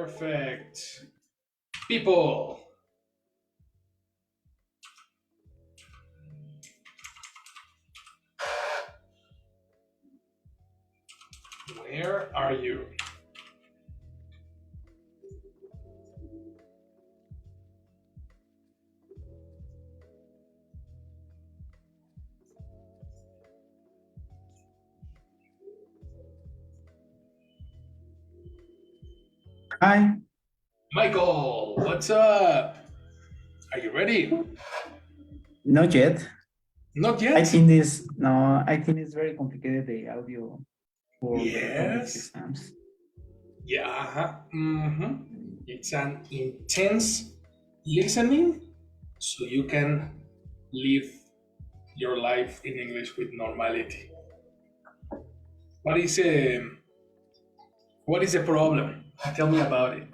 Perfect. People, where are you? Hi, Michael, what's up? Are you ready? not yet. Not I yet? think this no, I think it's very complicated the audio for the public Yes. exams. Yeah. It's an intense listening so you can live your life in English with normality. What is what is the problem? Tell me about it.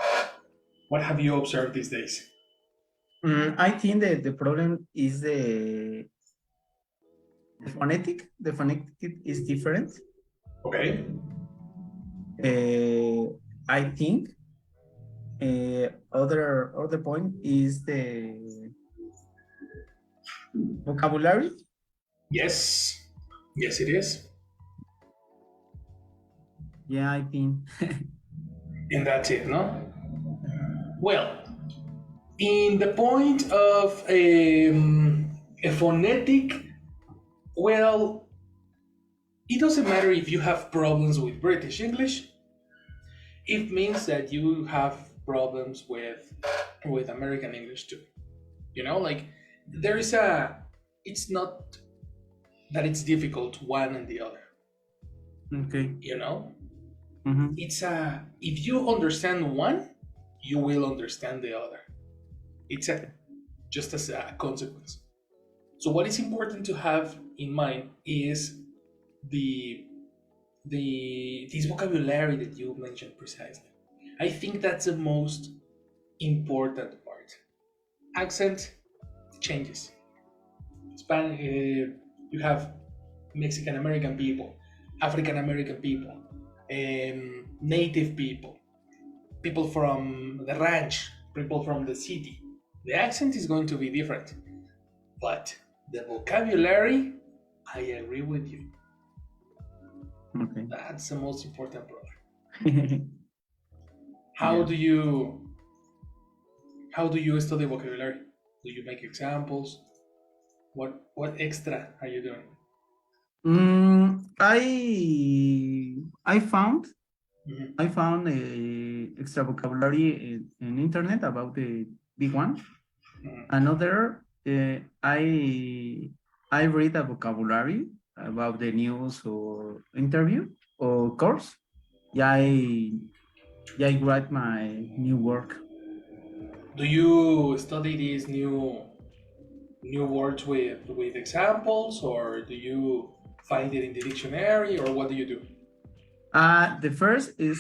What have you observed these days? I think that the problem is the phonetic. The phonetic is different. Okay. I think other point is the vocabulary. Yes. Yes, it is. Yeah, I think. And that's it, no? Well, in the point of a phonetic, well, it doesn't matter if you have problems with British English. It means that you have problems with American English too. You know, like there is a. It's not that it's difficult one and the other. Okay. You know, Mm-hmm. it's a. If you understand one, you will understand the other. It's a just as a consequence. So what is important to have in mind is the this vocabulary that you mentioned precisely. I think that's the most important part. Accent changes. You have Mexican American people, African American people, native people, people from the ranch, people from the city. The accent is going to be different, but the vocabulary, I agree with you. Okay. That's the most important, brother. How Yeah. do you how do you study vocabulary? Do you make examples? What extra are you doing? I found Mhm. I found a extra vocabulary in internet about the big one. Mhm. Another, I read a vocabulary about the news or interview or course. Yeah, I write my new work. Do you study these new words with examples, or do you find it in the dictionary, or what do you do? The first is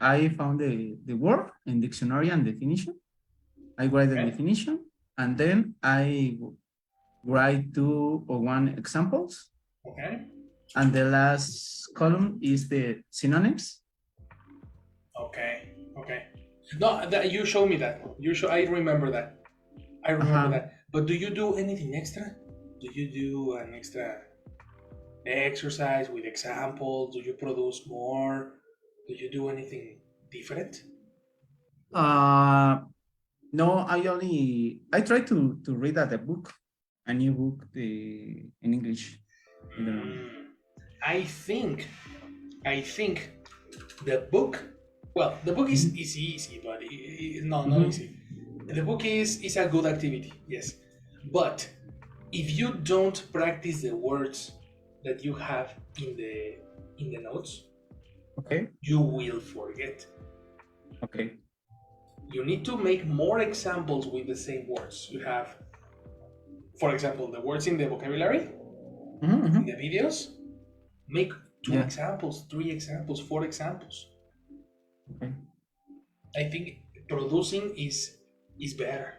I found the word in dictionary and definition. I write the Okay. definition and then I write two or one examples. Okay. And the last column is the synonyms. Okay. Okay. No, that you show me that. You show. I remember that. I remember Uh-huh. that. But do you do anything extra? Do you do an extra exercise with examples? Do you produce more? Do you do anything different? Uh, no, I try to read at a book, a new book, in English. I don't know. Mm, I think I think the book. Well, the book Mhm. is easy, but no, not Mhm. easy. The book is a good activity, yes, but if you don't practice the words that you have in the notes, Okay. you will forget. Okay. You need to make more examples with the same words. You have, for example, the words in the vocabulary, Mhm, in the mhm. videos, make two Yeah. examples, three examples, four examples. Okay. I think producing is better.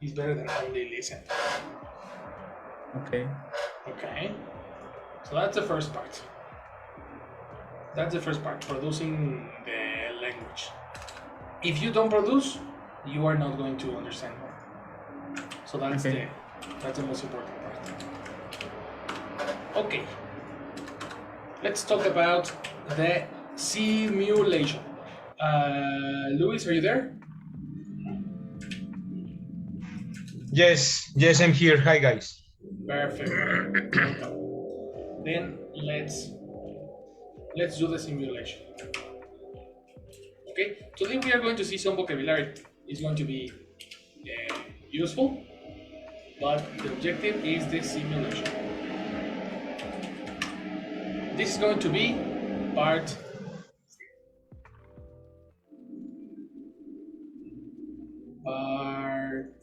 Is better than only listen. Okay. Okay, so that's the first part. That's the first part. Producing the language. If you don't produce, you are not going to understand more. So that's the most important part. Okay. Let's talk about the simulation. Luis, are you there? Yes, I'm here. Hi, guys. Perfect. Welcome. Then let's do the simulation. Okay. Today we are going to see some vocabulary. It's going to be useful, but the objective is the simulation. This is going to be part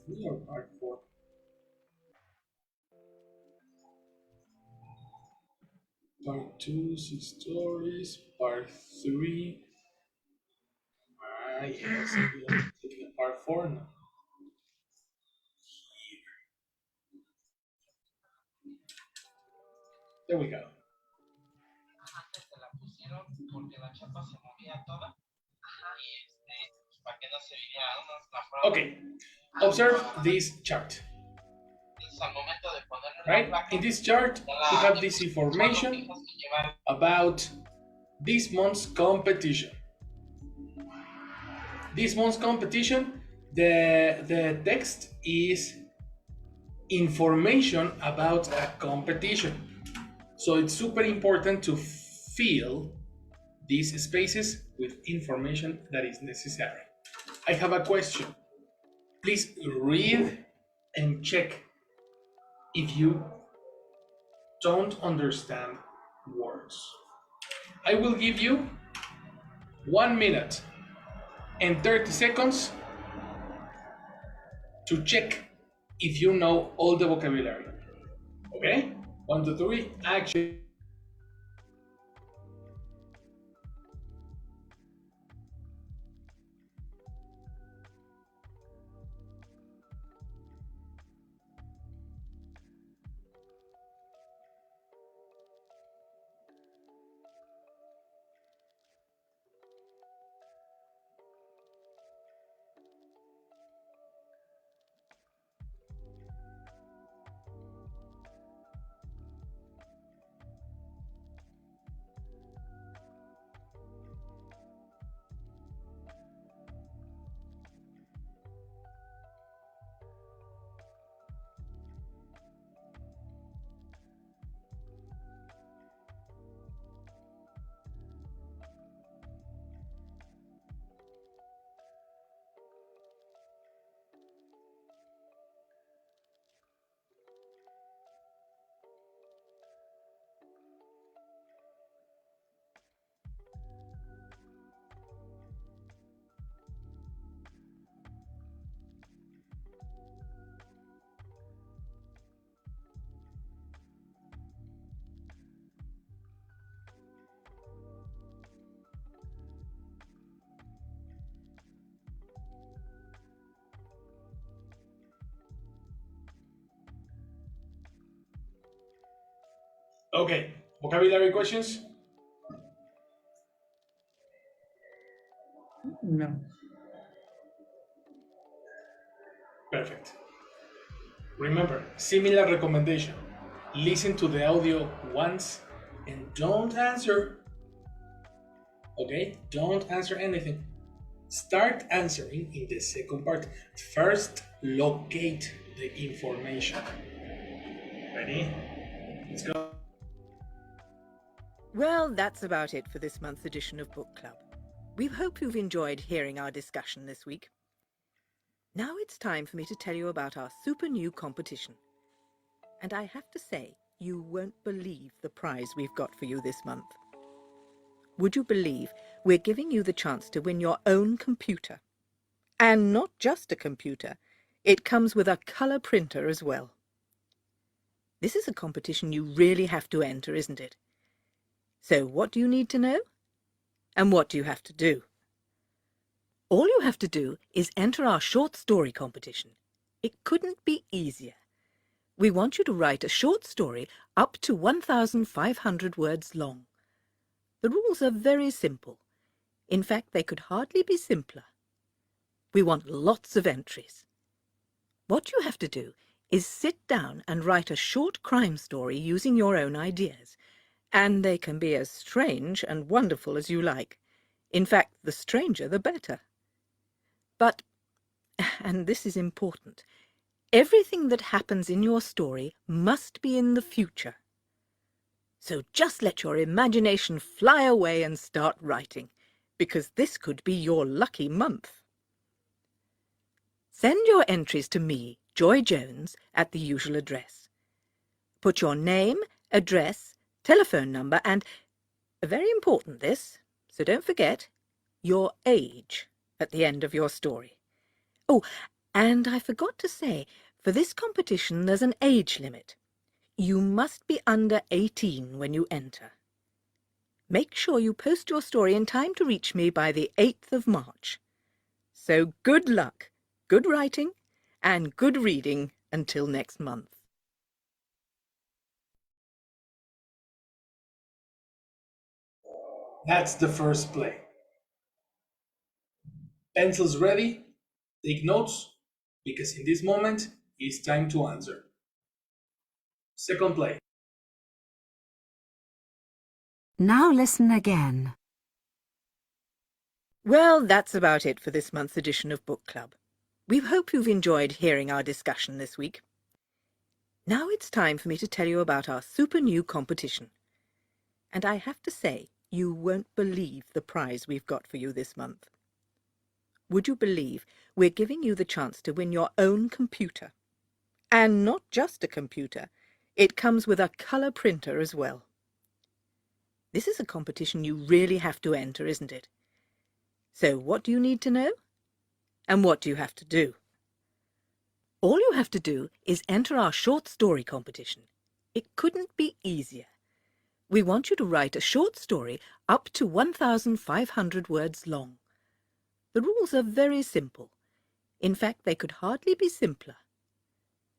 3 or part 4? Part 2, 6 stories. Part 3. Yes, I'm taking a part 4 now. There we go. Okay, observe this chart. Right? In this chart, we have this information about this month's competition. This month's competition, the text is information about a competition. So it's super important to fill these spaces with information that is necessary. I have a question. Please read and check if you don't understand words. I will give you 1 minute and 30 seconds to check if you know all the vocabulary. Okay? 1, 2, 3, action. Okay, vocabulary questions? No. Perfect. Remember, similar recommendation. Listen to the audio once and don't answer. Okay? Don't answer anything. Start answering in the second part. First, locate the information. Ready? Let's go. Well, that's about it for this month's edition of Book Club. We hope you've enjoyed hearing our discussion this week. Now it's time for me to tell you about our super new competition. And I have to say, you won't believe the prize we've got for you this month. Would you believe we're giving you the chance to win your own computer? And not just a computer, it comes with a colour printer as well. This is a competition you really have to enter, isn't it? So what do you need to know? And what do you have to do? All you have to do is enter our short story competition. It couldn't be easier. We want you to write a short story up to 1,500 words long. The rules are very simple. In fact, they could hardly be simpler. We want lots of entries. What you have to do is sit down and write a short crime story using your own ideas, and they can be as strange and wonderful as you like. In fact, the stranger the better. But, and this is important, everything that happens in your story must be in the future. So just let your imagination fly away and start writing, because this could be your lucky month. Send your entries to me, Joy Jones, at the usual address. Put your name, address, telephone number, and, very important this, so don't forget, your age at the end of your story. Oh, and I forgot to say, for this competition there's an age limit. You must be under 18 when you enter. Make sure you post your story in time to reach me by the 8th of March. So good luck, good writing, and good reading until next month. That's the first play. Pencils ready? Take notes, because in this moment, it's time to answer. Second play. Now listen again. Well, that's about it for this month's edition of Book Club. We hope you've enjoyed hearing our discussion this week. Now it's time for me to tell you about our super new competition. And I have to say, you won't believe the prize we've got for you this month. Would you believe we're giving you the chance to win your own computer? And not just a computer. It comes with a colour printer as well. This is a competition you really have to enter, isn't it? So what do you need to know? And what do you have to do? All you have to do is enter our short story competition. It couldn't be easier. We want you to write a short story up to 1,500 words long. The rules are very simple. In fact, they could hardly be simpler.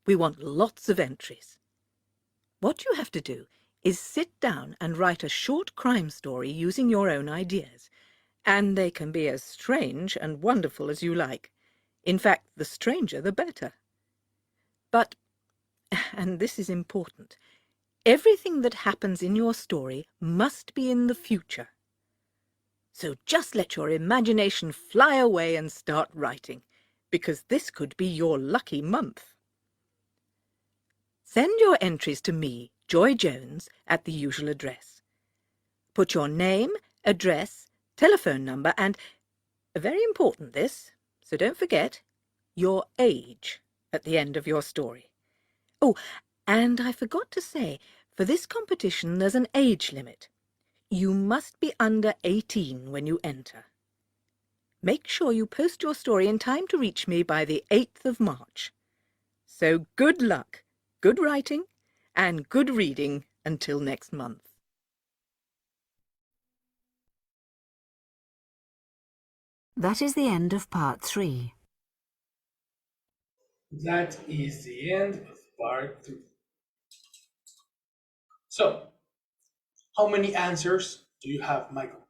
We want lots of entries. What you have to do is sit down and write a short crime story using your own ideas, and they can be as strange and wonderful as you like. In fact, the stranger the better. But, and this is important, everything that happens in your story must be in the future. So just let your imagination fly away and start writing, because this could be your lucky month. Send your entries to me, Joy Jones, at the usual address. Put your name, address, telephone number, and, very important this, so don't forget, your age at the end of your story. Oh, and I forgot to say, for this competition there's an age limit. You must be under 18 when you enter. Make sure you post your story in time to reach me by the 8th of March. So good luck, good writing, and good reading until next month. That is the end of part 3. That is the end of part 3. So, how many answers do you have, Michael?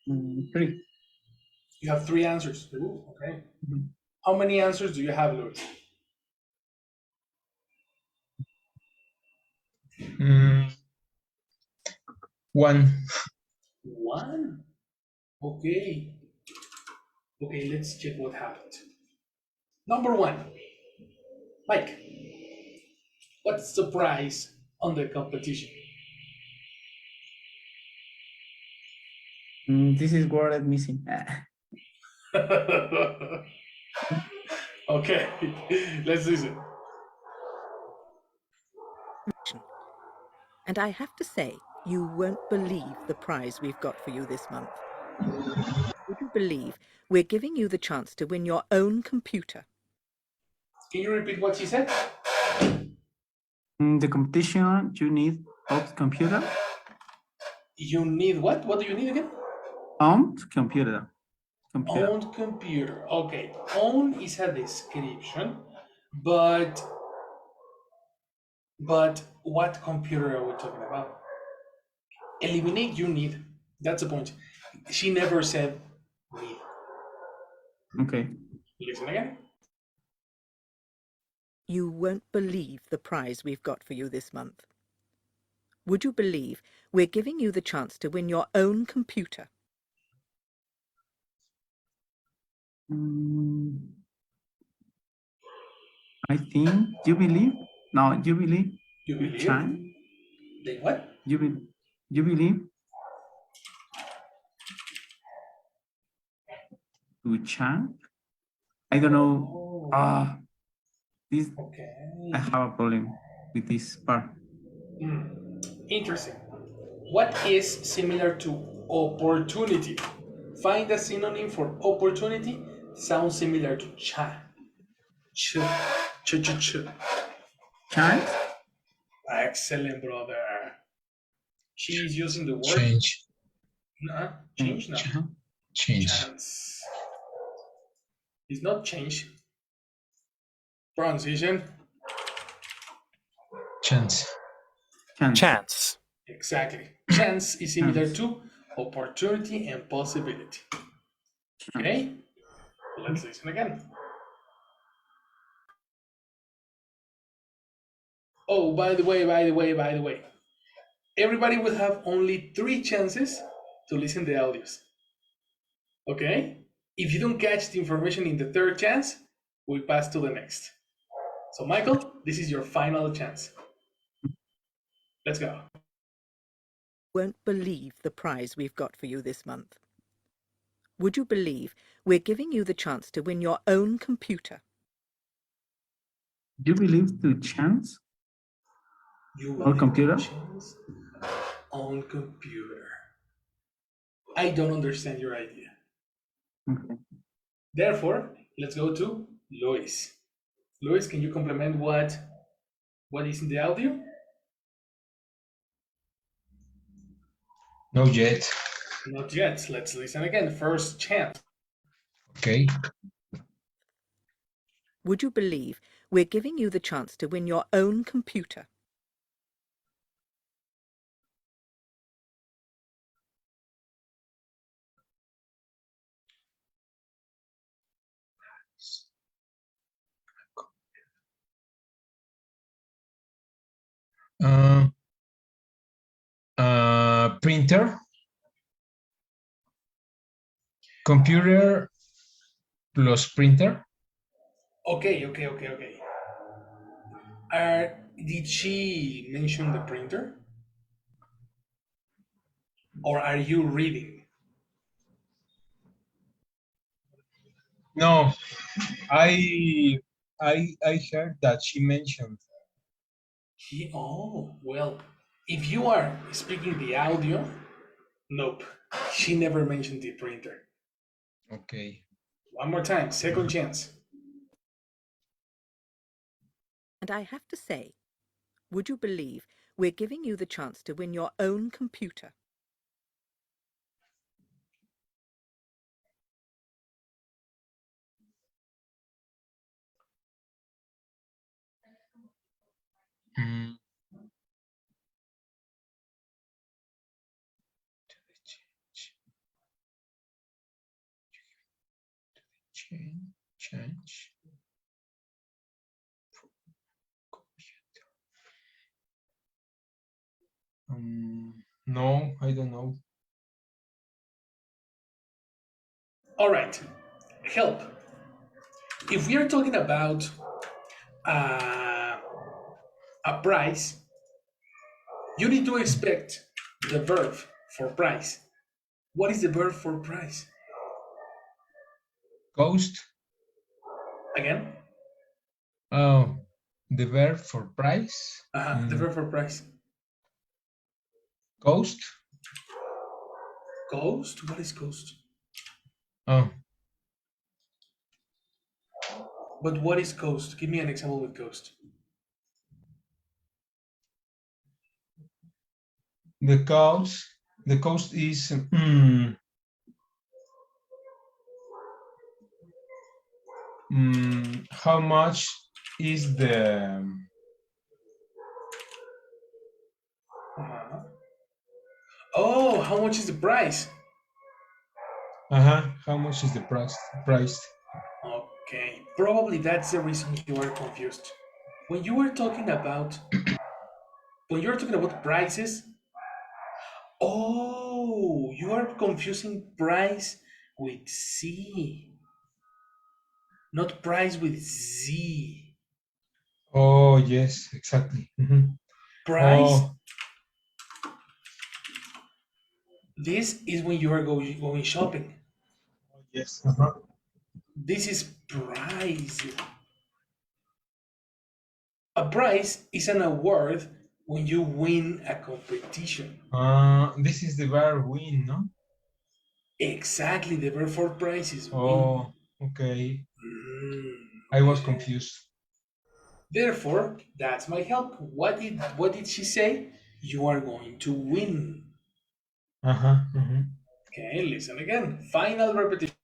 3. You have 3 answers. Ooh, okay. Mhm. How many answers do you have, Louis? One. 1? Okay. Okay, let's check what happened. Number 1. Mike, what's the prize on the competition? This is word missing. Okay, let's listen. And I have to say, you won't believe the prize we've got for you this month. Would you believe we're giving you the chance to win your own computer? Can you repeat what she said? In the competition, you need old computer. You need what? What do you need again? Owned computer. Owned computer. Okay, own is a description, but what computer are we talking about? Eliminate you need. That's the point. She never said need. Okay. Listen again. You won't believe the prize we've got for you this month. Would you believe we're giving you the chance to win your own computer? I think you believe. No, you believe. You believe? Chan? They what? You believe. To Chan? I don't know. Oh, This okay. I have a problem with this part. Interesting. What is similar to opportunity? Find a synonym for opportunity. Sounds similar to cha. Ch. Ch. Ch. Ch. Chance? Excellent, brother. She is using the word. Change. Nah, change now. Uh-huh. Change. Chance. It's not change. Pronunciation. Chance. Chance. Chance. Exactly. Chance is similar Chance. to opportunity and possibility. Okay? Let's listen again. Oh, by the way. Everybody will have only 3 chances to listen the audios. Okay? If you don't catch the information in the 3rd chance, we pass to the next. So, Michael, this is your final chance. Let's go. Won't believe the prize we've got for you this month. Would you believe we're giving you the chance to win your own computer? You believe to chance? You Or computer? chance on computer. I don't understand your idea. Okay. Therefore, let's go to Luis. Luis, can you complement what is in the audio? No yet. Not yet. Let's listen again. First chance. Okay. Would you believe we're giving you the chance to win your own computer? Printer. Computer plus printer. Okay. Did she mention the printer? Or are you reading? No, I heard that she mentioned. Well, if you are speaking the audio, nope. She never mentioned the printer. Okay. One more time, second chance. And I have to say, would you believe we're giving you the chance to win your own computer? Mm. Change. No, I don't know. All right, help. If we are talking about a price, you need to expect the verb for price. What is the verb for price? Cost. Again? Oh, the verb for price. The verb for price. Cost. Cost? What is cost? Oh, But what is cost? Give me an example with cost. the cost is how much is the Uh-huh. how much is the price? How much is the price? Okay, probably that's the reason you are confused. When you were talking about prices, oh, you are confusing price with C, not price with Z. Oh, yes, exactly. Price, Oh, this is when you are going shopping. yes. This is prize. A prize is an award when you win a competition. This is the verb win, no? Exactly, the verb for prize is win. Oh, okay. Mm. I was confused. Therefore, that's my help. What did she say? You are going to win. Okay, listen again. Final repetition.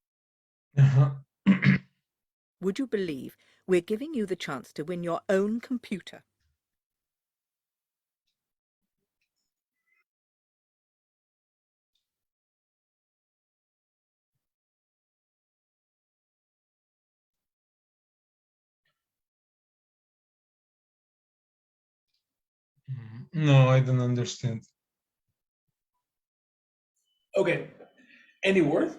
Would you believe we're giving you the chance to win your own computer? No, I don't understand. Okay. Any word?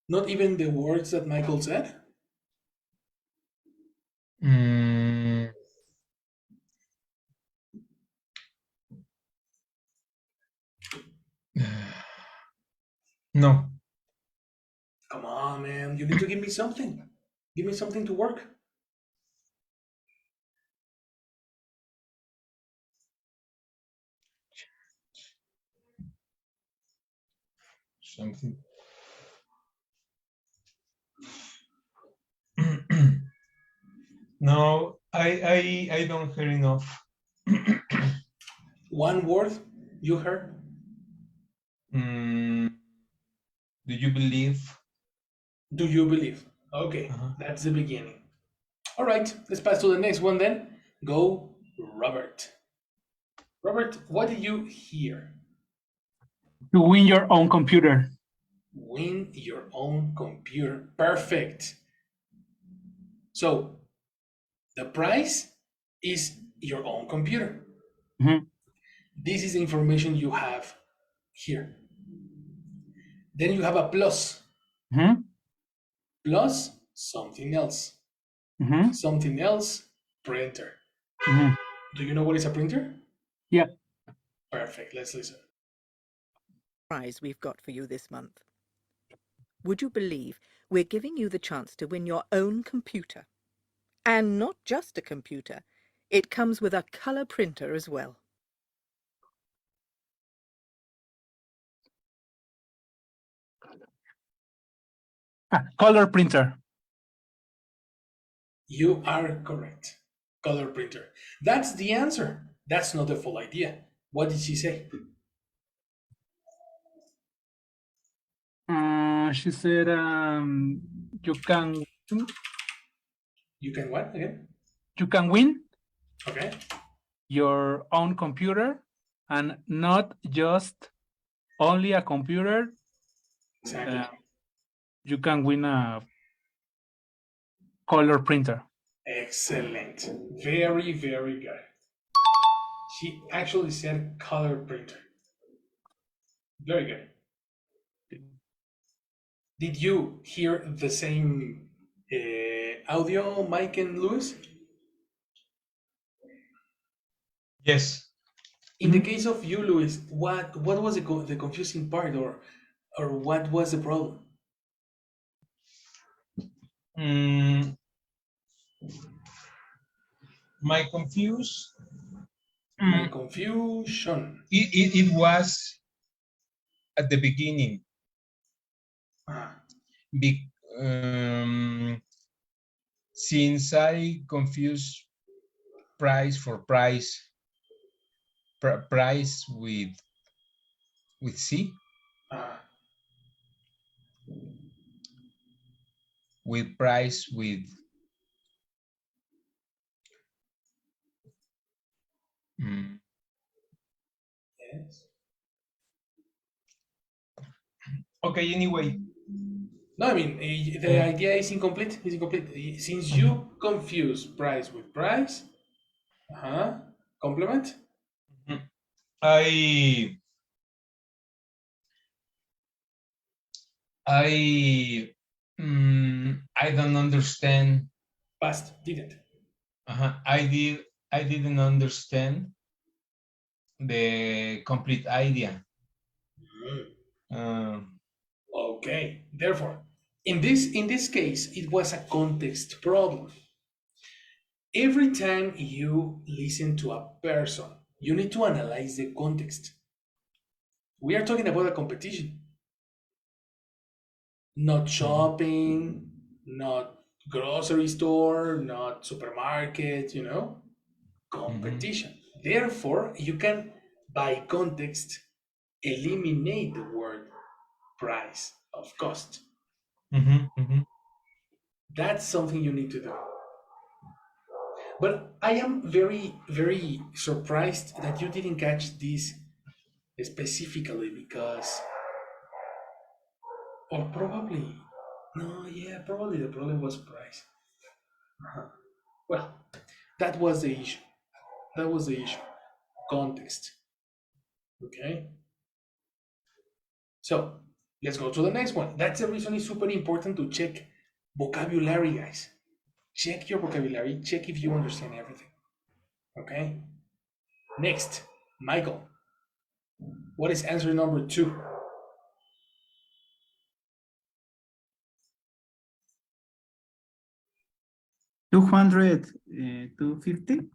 Not even the words that Michael said? Mm, no. Come on, man. You need to give me something. Give me something to work. Something. No, I don't hear enough. One word you heard? Mm, do you believe? Do you believe? Okay, that's the beginning. All right, let's pass to the next one then. Go, Robert. Robert, what did you hear? To win your own computer. Win your own computer. Perfect. So, the price is your own computer. Mhm. This is the information you have here. Then you have a plus. Mhm. Plus something else. Mhm. Something else, printer. Mhm. Do you know what is a printer? Yeah. Perfect. Let's listen. Prize we've got for you this month. Would you believe we're giving you the chance to win your own computer? And not just a computer. It comes with a color printer as well. Color printer. You are correct. Color printer. That's the answer. That's not the full idea. What did she say? She said, you can You can what again? win Okay. your own computer, and not just only a computer. Exactly. You can win a color printer. Excellent. Very, very good. She actually said color printer. Very good. Did you hear the same audio, Mike and Lewis? Yes. In the case of you, Lewis, what was the confusing part, or what was the problem? Mm, my confuse. My confusion. It was at the beginning. Ah, Be, um, since I confuse price for price, price with C, ah, with price with yes. Okay, anyway. No, I mean, the idea is incomplete. It's incomplete. Since you confuse price with price, complement. I I I don't understand. Past didn't. I didn't understand the complete idea. Okay. Therefore, in this case, it was a context problem. Every time you listen to a person, you need to analyze the context. We are talking about a competition, not shopping, not grocery store, not supermarket, competition. Therefore, you can, by context, eliminate the word price of cost. That's something you need to do. But I am very, very surprised that you didn't catch this specifically because, or probably, no, yeah, probably the problem was price. Well, that was the issue. That was the issue. Context. Okay. So let's go to the next one. That's the reason it's super important to check vocabulary, guys. Check your vocabulary. Check if you understand everything. Okay. Next, Michael. What is answer number 2? 200, 250.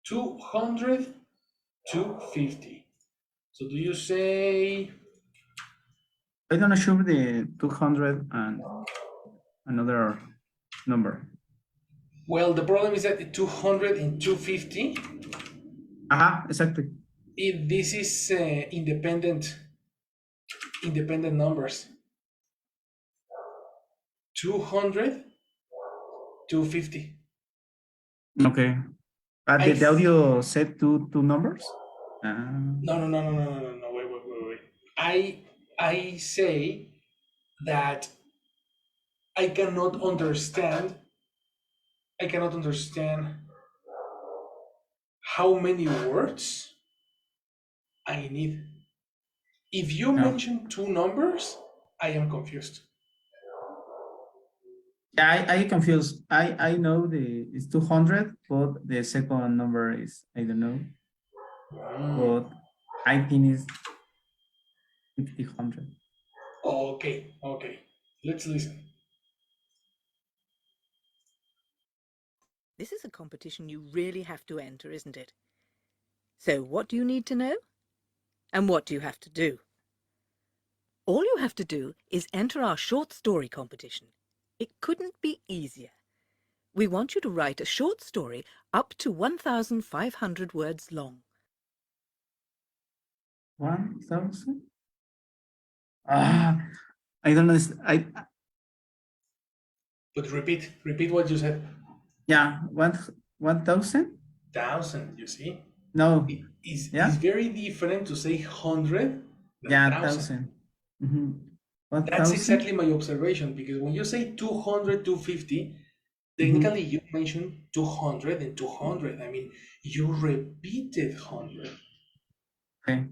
200, 250. So do you say? I don't know sure the 200 and another number. Well, the problem is that the 200 and 250, Exactly. this is independent numbers. 200, 250. Okay. The audio said two numbers? No. Wait. I say that I cannot understand how many words I need. If you mention 2 numbers, I am confused. I confused. I know it's 200, but the second number is, I don't know. But I think it's 500. Okay. Let's listen. This is a competition you really have to enter, isn't it? So what do you need to know? And what do you have to do? All you have to do is enter our short story competition. It couldn't be easier. We want you to write a short story up to 1,500 words long. 1,000? I don't know. But repeat what you said. Yeah, 1,000? 1,000, you see? No. It's very different to say 100 than 1,000. 1,000. That's exactly my observation, because when you say 200, 250, technically you mentioned 200 and 200. I mean, you repeated 100. Okay.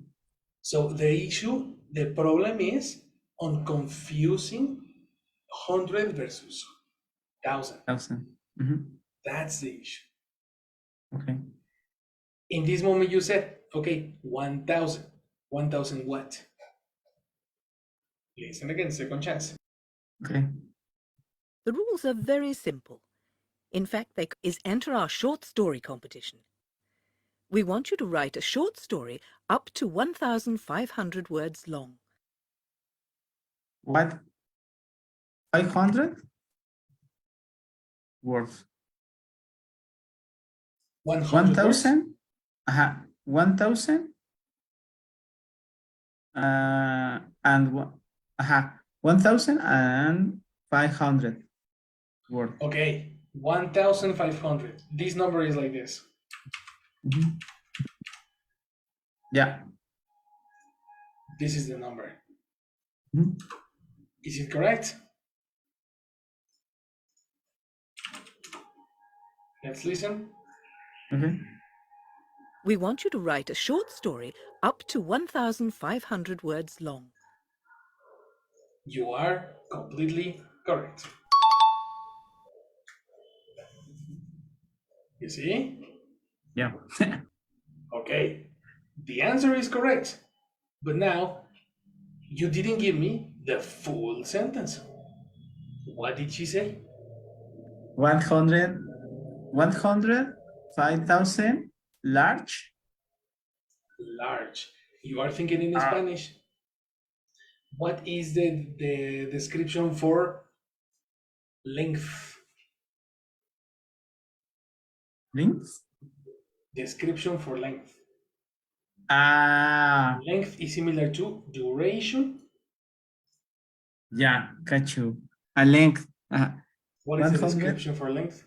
So the problem is on confusing 100 versus 1,000. 1,000. That's the issue. Okay. In this moment you said, okay, 1,000. 1,000 what? Listen again, second chance. Okay. The rules are very simple. In fact, is enter our short story competition. We want you to write a short story up to 1,500 words long. What? 500 words. 1,000? 1,000? And 1,500 words. Okay, 1,500. This number is like this. Yeah. This is the number. Mhm. Is it correct? Let's listen. Okay. We want you to write a short story up to 1,500 words long. You are completely correct. You see? Yeah. Okay. The answer is correct. But now, you didn't give me the full sentence. What did she say? 100, 5,000, large. Large. You are thinking in Ah, Spanish. What is the description for length? links. Description for length. Ah, Length is similar to duration. yeah, got you. A length. What is the 100. description for length?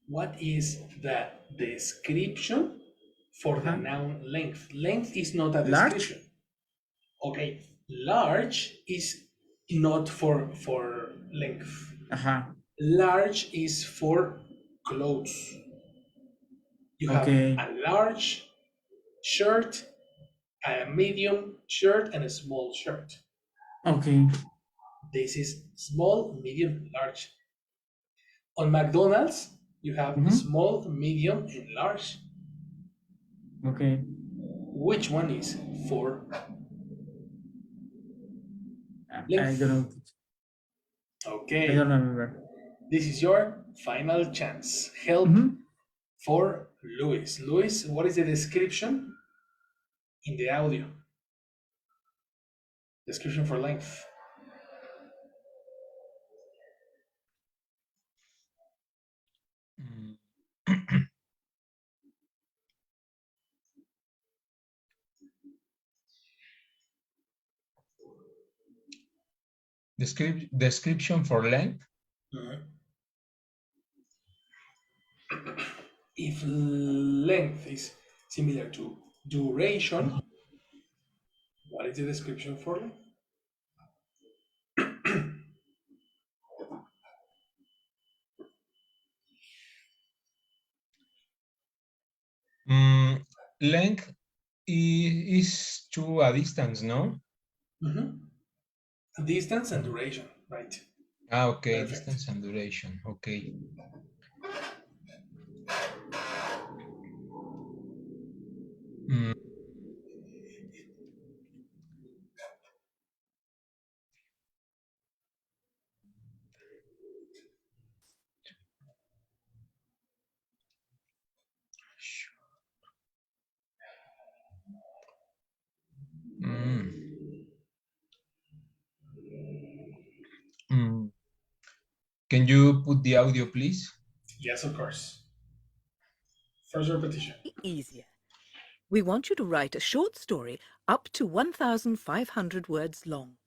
What is the description for the Uh-huh. noun length? Length is not a Large. description. Okay, large is not for length. Uh-huh. Large is for clothes. You have Okay. a large shirt, a medium shirt, and a small shirt. Okay. This is small, medium, large. On McDonald's, you have Mhm. small, medium, and large. Okay. Which one is for I length? don't know. I Okay, don't remember. this is your final chance. Help Mhm. for Luis. Luis, what is the description in the audio? Description for length. Mm. Description for length. Mhm. If length is similar to duration, what is the description for length? Length is to a distance, no? Mhm. Distance and duration, right? Okay, Perfect. distance and duration. Okay. Mm, mm, mm. Can you put the audio, please? Yes, of course. First repetition. Easier. We want you to write a short story up to 1,500 words long.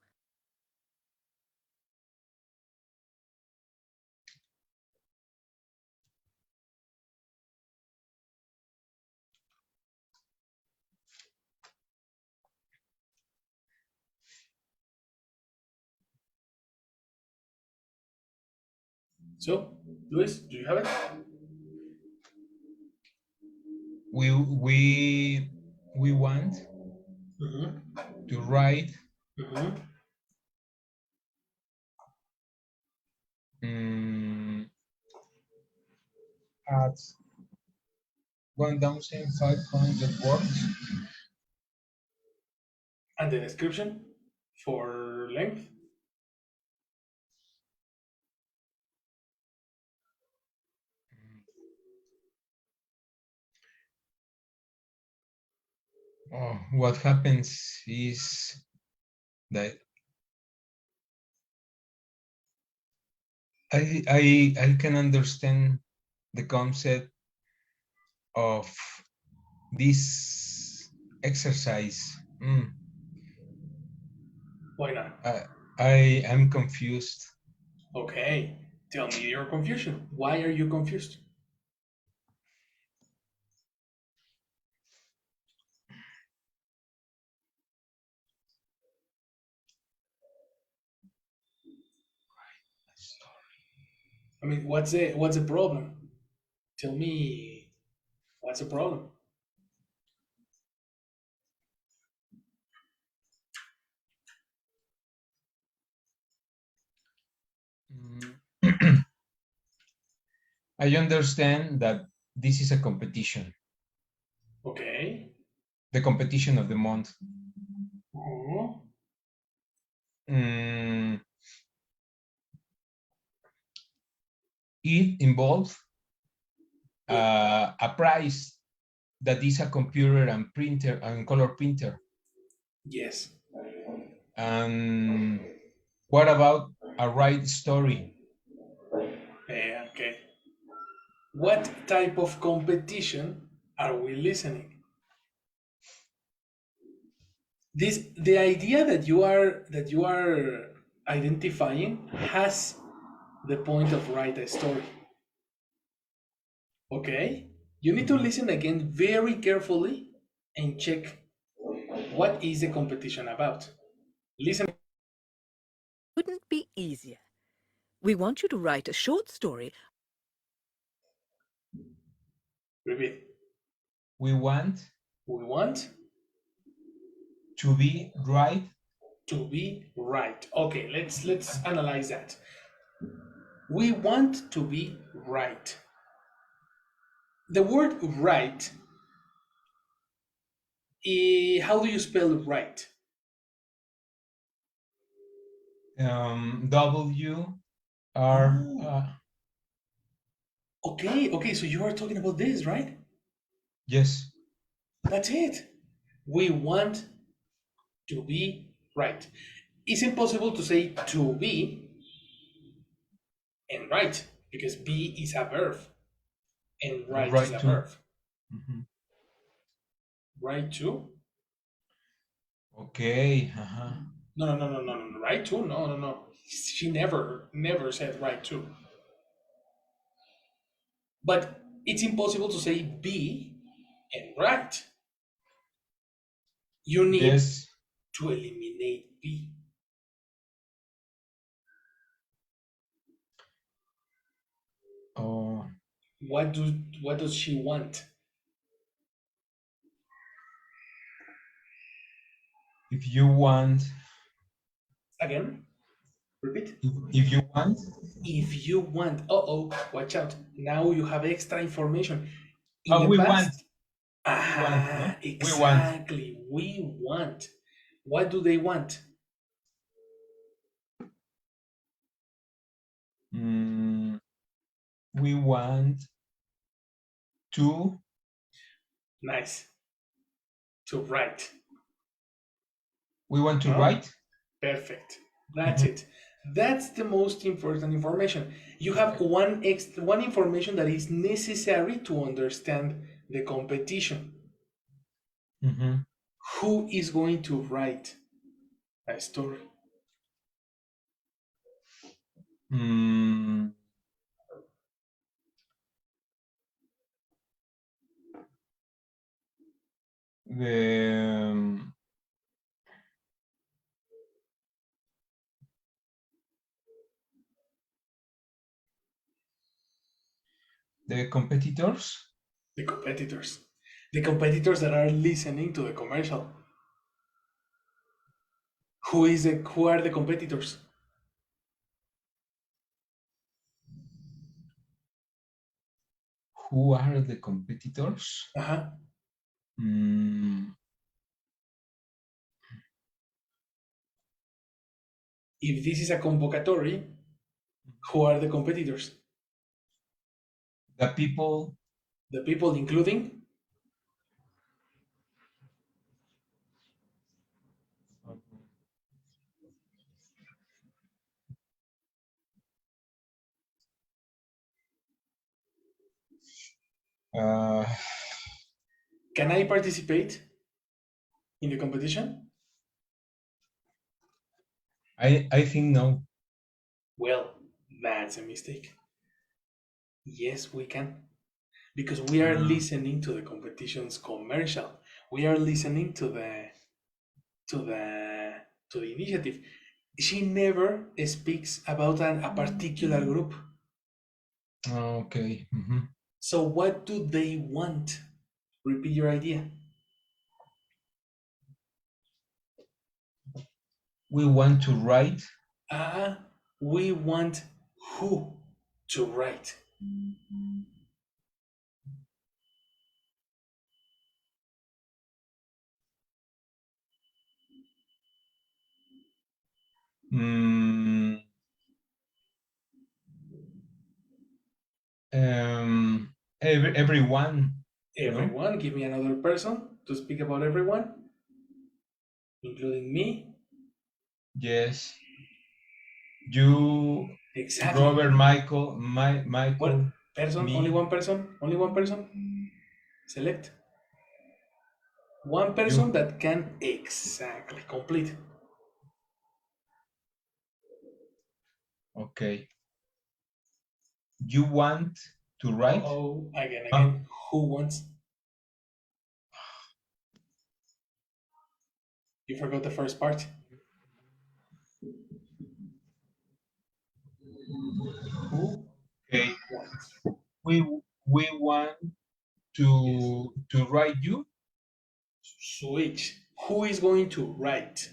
So, Luis, do you have it? We want Mm-hmm. to write Mm-hmm. mm, at 1,500 words. And the description for length? Oh, what happens is that I can understand the concept of this exercise. Why not? I am confused. Okay, tell me your confusion. Why are you confused? I mean, what's the problem? Tell me, what's the problem? I understand that this is a competition, Okay. the competition of the month. Mhm. Mm, it involves a prize that is a computer and printer and color printer. Yes. And what about a right story? Okay. What type of competition are we listening? The idea that you are identifying has the point of write a story. Okay? You need to listen again very carefully and check what is the competition about. Listen. Couldn't be easier. We want you to write a short story. Repeat. We want We want to be right. to be right. Okay, let's analyze that. We want to be right. The word right, how do you spell right? W R. Okay, so you are talking about this, right? Yes. That's it. We want to be right. It's impossible to say to be and right because be is a verb and right is Right a to. verb. Right to? Okay. No. Right to? No. She never said right to. But it's impossible to say be and right. You need Yes. to eliminate be. Oh, What does she want? if you want. Again, repeat. If you want. If you want, watch out. Now you have extra information. In Oh, the we want. past, We want. No? exactly. We want. What do they want? We want to. Nice. To write. We want to Huh? write. Perfect. That's it. That's the most important information. You have one information that is necessary to understand the competition. Who is going to write a story? The the competitors. The competitors. The competitors that are listening to the commercial. Who are the competitors? Who are the competitors? Uh-huh. If this is a convocatory, who are the competitors? The people. The people including Uh, can I participate in the competition? I think no. Well, that's a mistake. Yes, we can. Because we are listening to the competition's commercial. We are listening to the initiative. She never speaks about a particular group. Okay. Mhm. So what do they want? Repeat your idea. We want to write. We want who to write. Mm, everyone. Everyone, give me another person to speak about everyone, including me. Yes. You, Exactly. Robert, Michael, Michael. What person? Me. Only one person? Only one person? Select. One person You. that can exactly complete. Okay. You want to write? Oh, again. Who wants? You forgot the first part. Who Okay. wants? We want to write you. Switch. Who is going to write?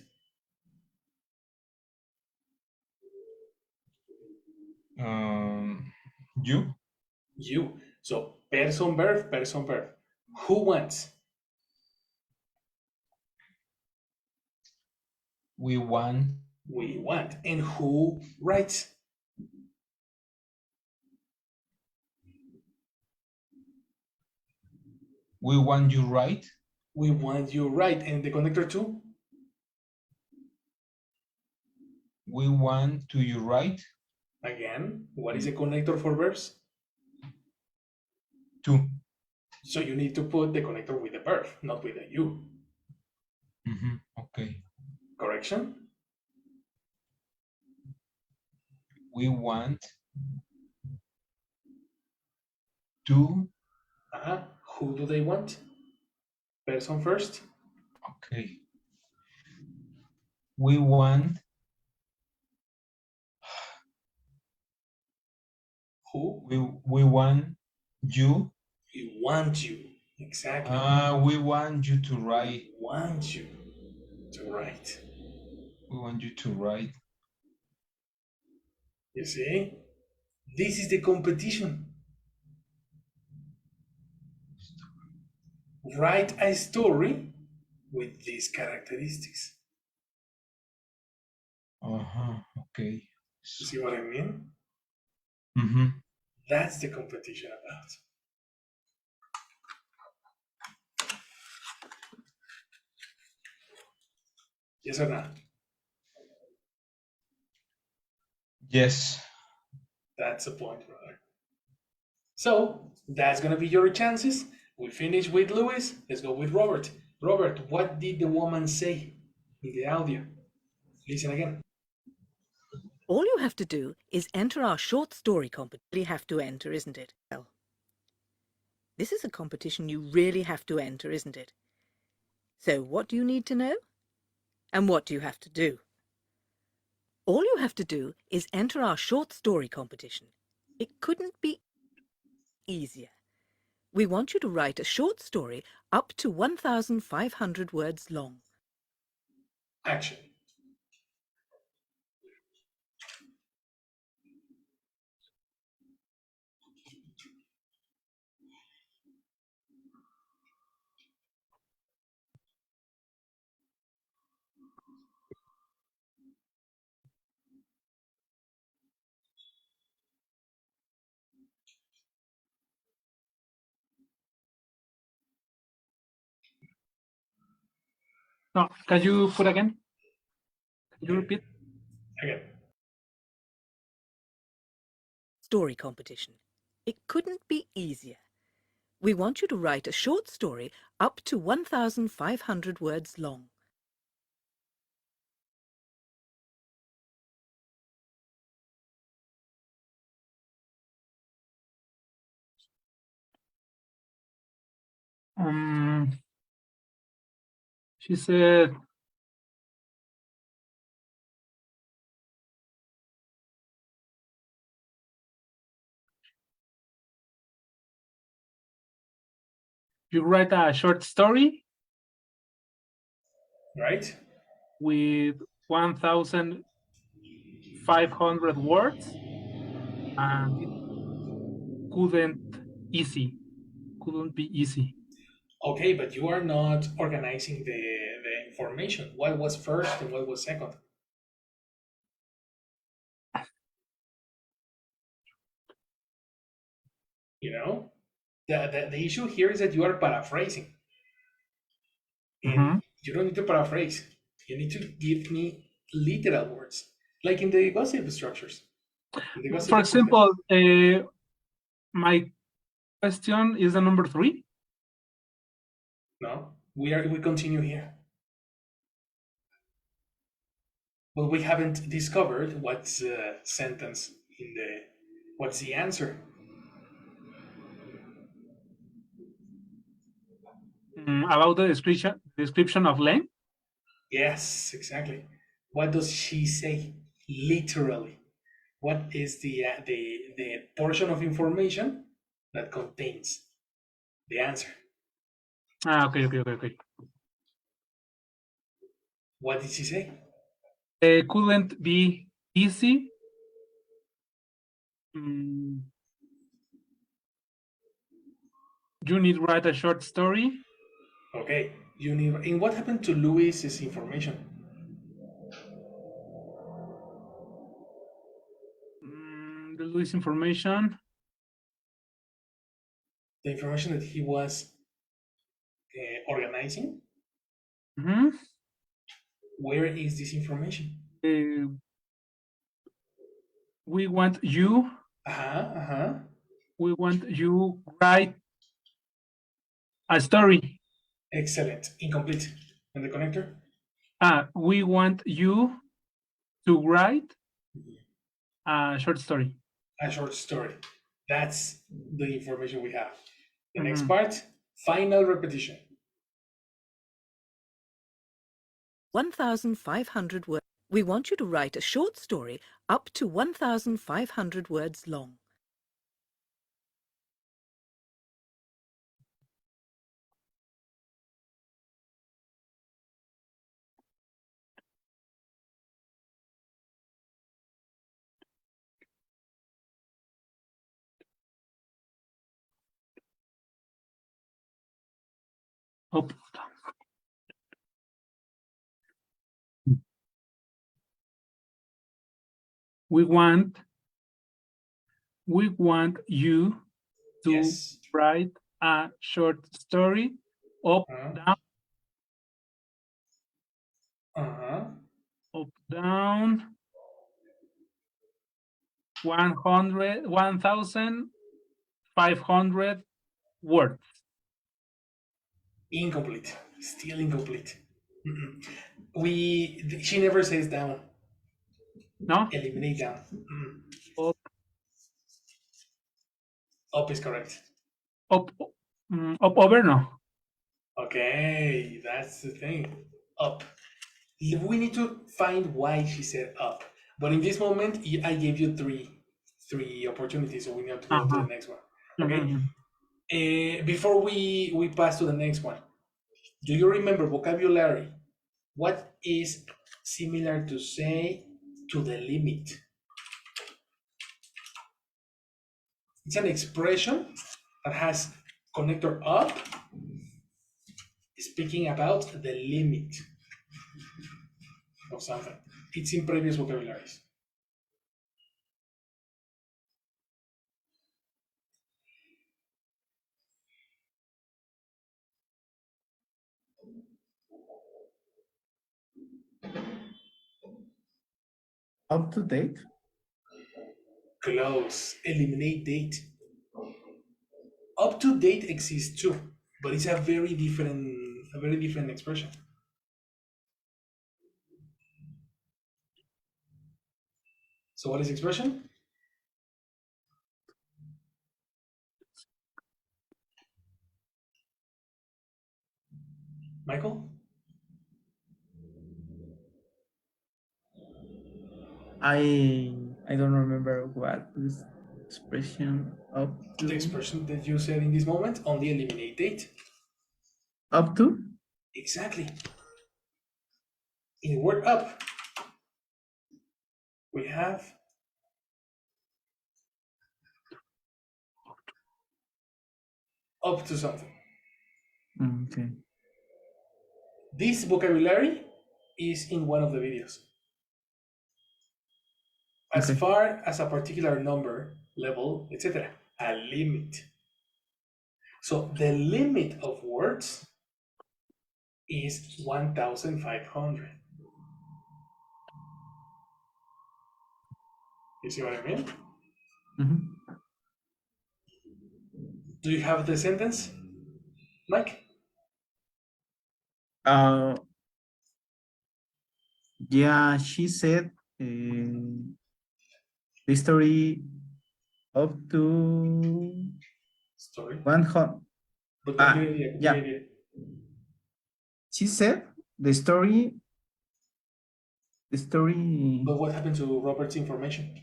You. You. So person, verb, person, verb. Who wants? We want. We want. And who writes? We want you write. We want you write. And the connector too? We want to you write. Again, what is a connector for verbs? To. So you need to put the connector with the verb, not with the you. Okay. Correction? We want to. Who do they want? Person first. Okay. We want. Who? We want you. We want you. Exactly. We want you to write. We want you to write. We want you to write. You see? This is the competition. Write a story with these characteristics. Okay. You see what I mean? Mm-hmm. That's the competition about. Yes or no? Yes. That's the point, brother. So that's gonna be your chances. We finish with Lewis. Let's go with Robert. Robert, what did the woman say in the audio? Listen again. All you have to do is enter our short story competition. You have to enter, isn't it? Well, this is a competition you really have to enter, isn't it? So what do you need to know? And what do you have to do? All you have to do is enter our short story competition. It couldn't be easier. We want you to write a short story up to 1,500 words long. Action. No, can you put again? Can you repeat? Again. Story competition. It couldn't be easier. We want you to write a short story up to 1,500 words long. She said, You write a short story Right? with 1,500 words, and it couldn't be easy. Okay, but you are not organizing the information. What was first and what was second? You know, the issue here is that you are paraphrasing, and Mhm. you don't need to paraphrase. You need to give me literal words, like in the gossip structures. In the gossip For system. example, my question is the number 3. No, we continue here, but we haven't discovered what's sentence in the what's the answer. About the description of length. Yes, exactly. What does she say? Literally, what is the portion of information that contains the answer? Okay. What did she say? Couldn't be easy. Mm, you need to write a short story. Okay, you need. And what happened to Louis's information? The Louis information. The information that he was organizing. Mhm. Where is this information? We want you. We want you write a story. Excellent. Incomplete. And the connector? We want you to write a short story. A short story. That's the information we have. The next Mhm. part, final repetition. 1,500 words. We want you to write a short story up to 1,500 words long. Up. We want you to Yes. write a short story up, down, up, down, 1,500 words. Incomplete. Still incomplete. She never says down. No? Eliminate down. Up, Up is correct. up, up, over, no. Okay, that's the thing. Up. We need to find why she said up. But in this moment, I gave you three opportunities, so we need to go to the next one. Okay. Before we pass to the next one, do you remember vocabulary? What is similar to say to the limit? It's an expression that has connector up, speaking about the limit of something. It's in previous vocabularies. Up to date? Close. Eliminate date. Up to date exists too, but it's a very different expression. So what is expression? Michael? I don't remember what this expression up to. The expression that you said in this moment, only eliminate date. Up to? Exactly. In the word up, we have up to something. Okay. This vocabulary is in one of the videos. As Okay. far as a particular number, level, etc. A limit. So the limit of words is 1,500. You see what I mean? Mhm. Do you have the sentence, Mike? Yeah, she said the story up to Story. 100. But complete idea, complete Yeah, idea. she said the story. But what happened to Robert's information?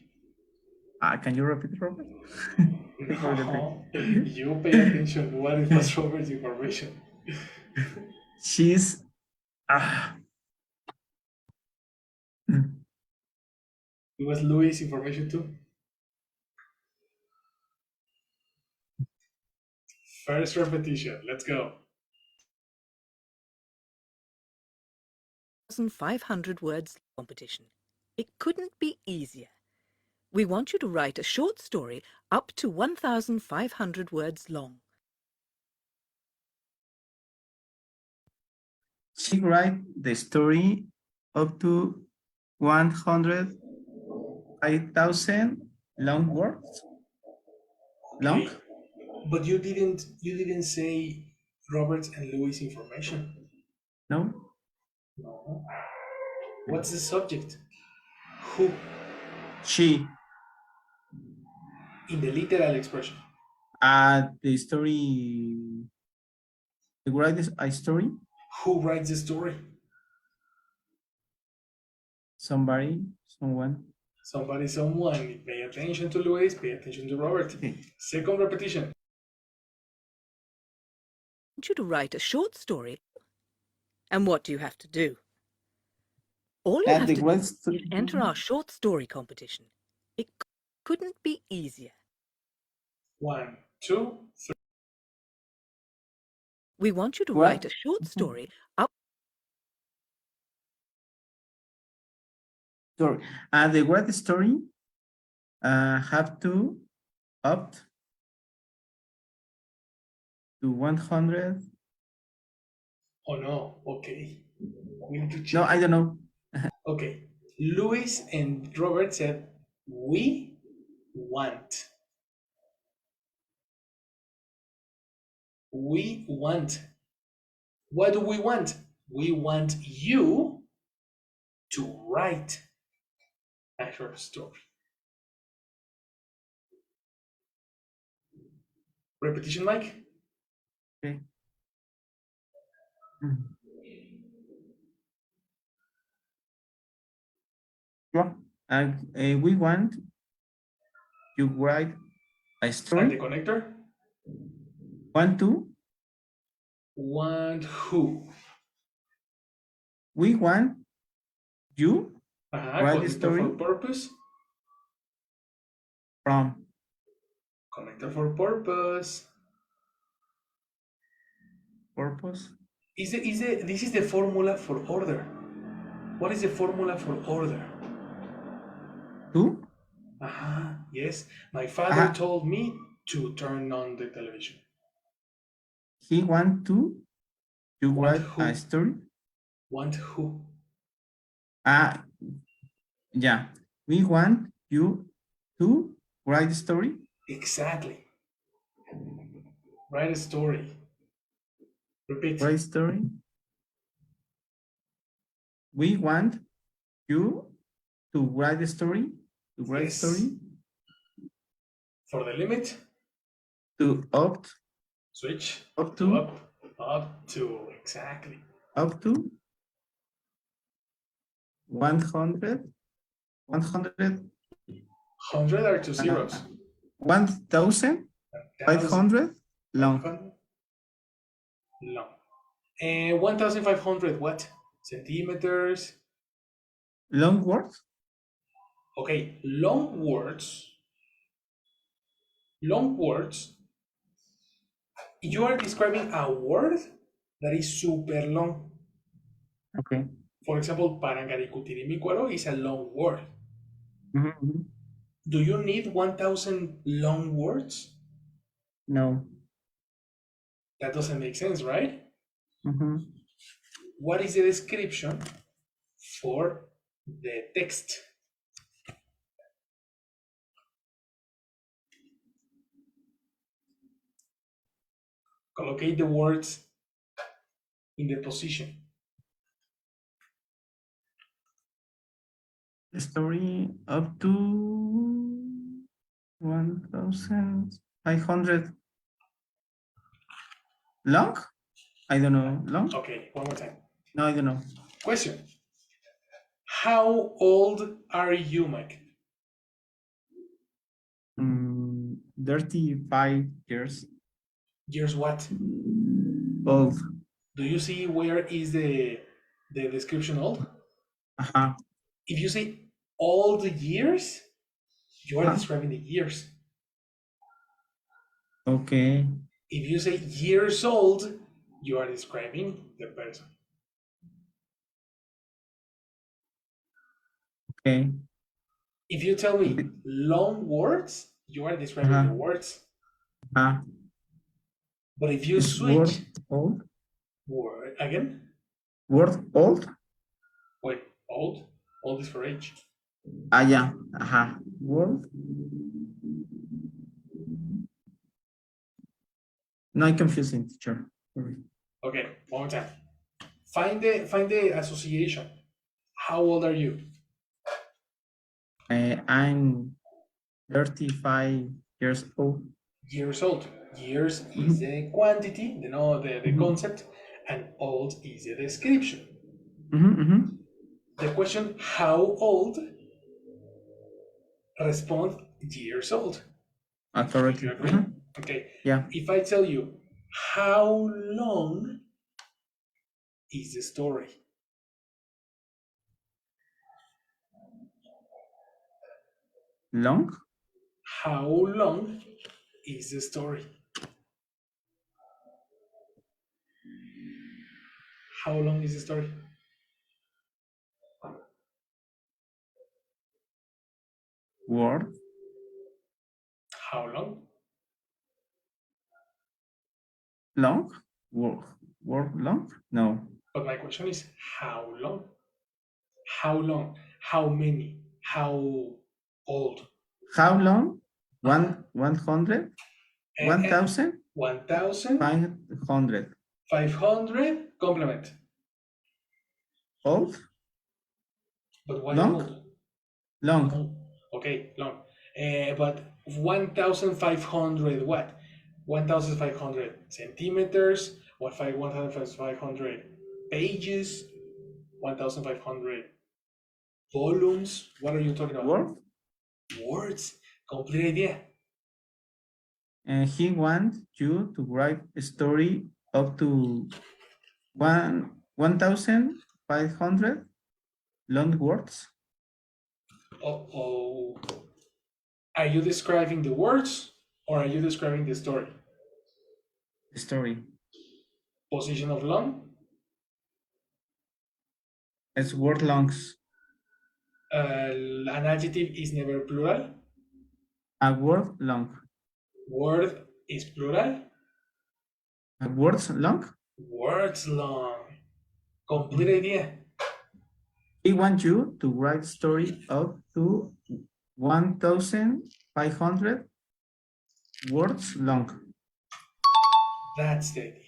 Can you repeat it, Robert? I forgot No, it. you pay attention. What was Robert's information? She's ah. It was Louis' information too. First repetition. Let's go. 1,500 words competition. It couldn't be easier. We want you to write a short story up to 1,500 words long. She write the story up to 105,000 long words. Long? Okay. But you didn't say Robert's and Louis' information. No? No. What's the subject? Who? She. In the literal expression. The story. The write a story. Who writes the story? Somebody, someone. Somebody, someone. Pay attention to Louis, pay attention to Robert. Okay. Second repetition. I want you to write a short story. And what do you have to do? All you have to do is enter our short story competition. It couldn't be easier. 1, 2, 3. We want you to What? write a short story up. Sorry. The word story have to opt to 100. Oh no, okay. We need to check. No, I don't know. Okay. Louis and Robert said, we want. We want. What do we want? We want you to write a short story. Repetition, Mike? Okay. Well, we want you write a And the story. connector? Want to? Want who? We want you write the Connector story for purpose? from. Connector for purpose. Purpose. This is the formula for order. What is the formula for order? To? Yes. My father told me to turn on the television. He want to you Want write who? a story. Want who? Yeah. We want you to write the story. Exactly. Write a story. Repeat. Write story. We want you to write the story. To write Yes. story. For the limit, To opt. switch. Up to. Up to. Exactly. Up to 100. 100. 100 are two zeros. 1,500 long. 500 long. And 1,500 what? Centimeters. Long words? Okay, long words. Long words. You are describing a word that is super long. Okay. For example, parangaricutirimícuaro is a long word. Mhm. Do you need 1,000 long words? No. That doesn't make sense, right? Mhm. What is the description for the text? Collocate the words in the position. Story up to 1,500 long? I don't know. Long? Okay, one more time. No, I don't know. Question. How old are you, Mike? 35 years Years what? old. Do you see where is the description old? Uh-huh. If you say all the years, you are Huh? describing the years. Okay. If you say years old, you are describing the person. Okay. If you tell me long words, you are describing the Uh-huh. words. Uh, But if you is word switch old? word again, Word old? wait, old, old is for age. Ah, yeah. Uh-huh. Word? No, I'm confusing, teacher. Sorry. Okay, one more time. Find the association. How old are you? I'm 35 years old. Years old. Years is Mhm. the quantity, the Mhm. concept, and old is the description. Mhm, mhm. The question, how old, respond years old. Correct. Do you agree? Mhm. Okay. Yeah. If I tell you, how long is the story? Long? How long is the story? How long is the story? Word? How long? Long? Word? Word long? No. But my question is, how long? How long? How many? How old? How long? Uh-huh. 100? And 1,500? 1,500 complement. Old? But why Long? old? Long. Long. Okay, long. But 1,500 what? 1,500 centimeters, 1,500 pages, 1,500 volumes. What are you talking about? Word? Words. Complete idea. And he wants you to write a story up to 1,500 long words. Uh-oh. Are you describing the words or are you describing the story? Story. Position of long? It's word longs. An adjective is never plural. A word long. Word is plural. A words long? Words long. Complete idea. He wants you to write story up to 1,500 words long. That's the idea.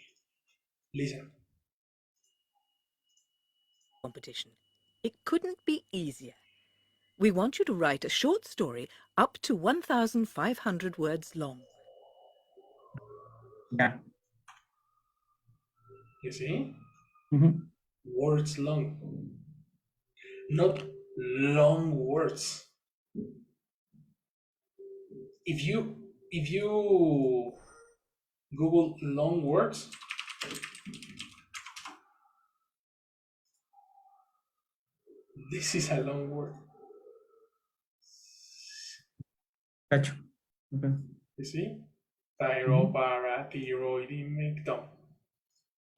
Listen. Competition. It couldn't be easier. We want you to write a short story up to 1,500 words long. Yeah. You see? Mhm. Words long. Not long words. If you Google long words, This is a long word. Cacho. Okay. You see? Thyroparathyroidism.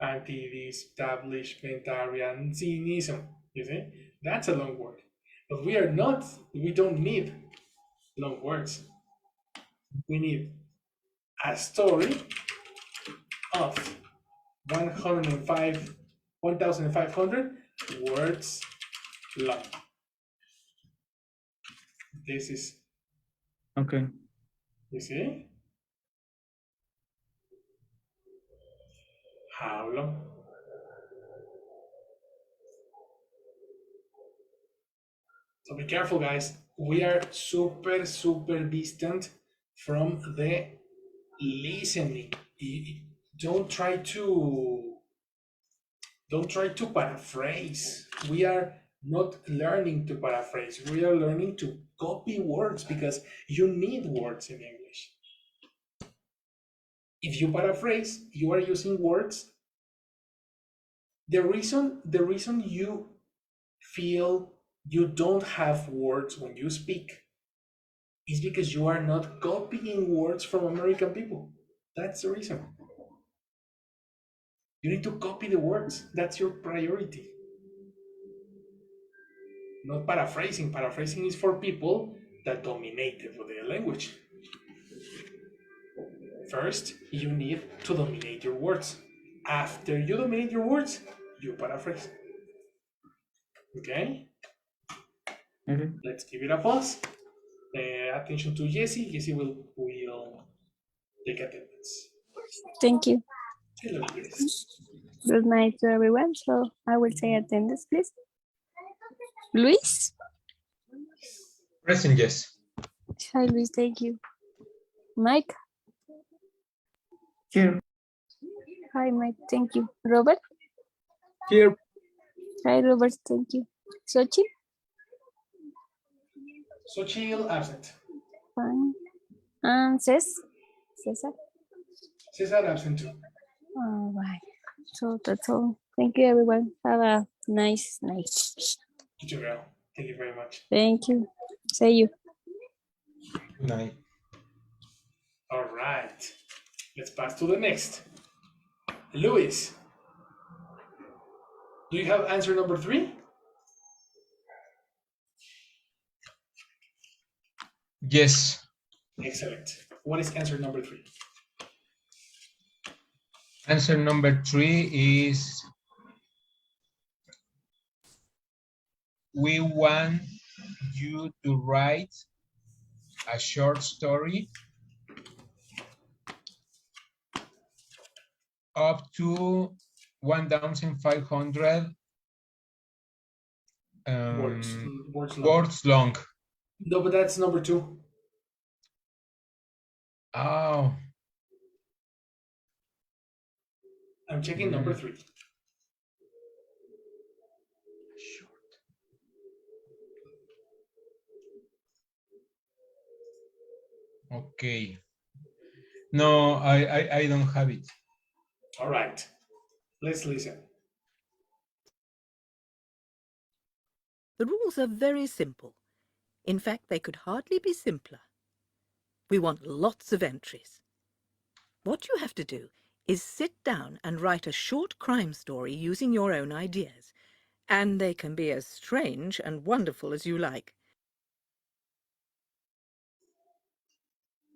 Anti-establishmentarianism. You see? That's a long word. But we don't need long words. We need a story of 1,500 words long. This is, Okay. you see? How long? So be careful, guys. We are super, super distant from the listening. Don't try to paraphrase. We are not learning to paraphrase. We are learning to copy words because you need words in English. If you paraphrase, you are using words. The reason you feel you don't have words when you speak is because you are not copying words from American people. That's the reason. You need to copy the words. That's your priority. Not paraphrasing. Paraphrasing is for people that dominate the language. First, you need to dominate your words. After you dominate your words, you paraphrase. Okay? Okay. Let's give it a pause. Attention to Jessie. Jessie will take attendance. Thank you. Hello, Jessie. Good night to everyone. So I will say attendance, please. Luis? Present, yes. Hi, Luis. Thank you. Mike? Here. Hi, Mike. Thank you. Robert? Here. Hi, Robert. Thank you. Sochi? Xochitl absent. Fine. And Cesar? Cesar absent too. All right. So that's all. Thank you, everyone. Have a nice night. You too, girl. Thank you very much. Thank you. See you. Good night. All right. Let's pass to the next. Luis, do you have answer number 3? Yes. Excellent. What is answer number 3? Answer number 3 is we want you to write a short story up to 1,500 words long. No, but that's number 2. Oh. I'm checking number 3. Okay. No, I don't have it. All right. Let's listen. The rules are very simple. In fact, they could hardly be simpler. We want lots of entries. What you have to do is sit down and write a short crime story using your own ideas. And they can be as strange and wonderful as you like.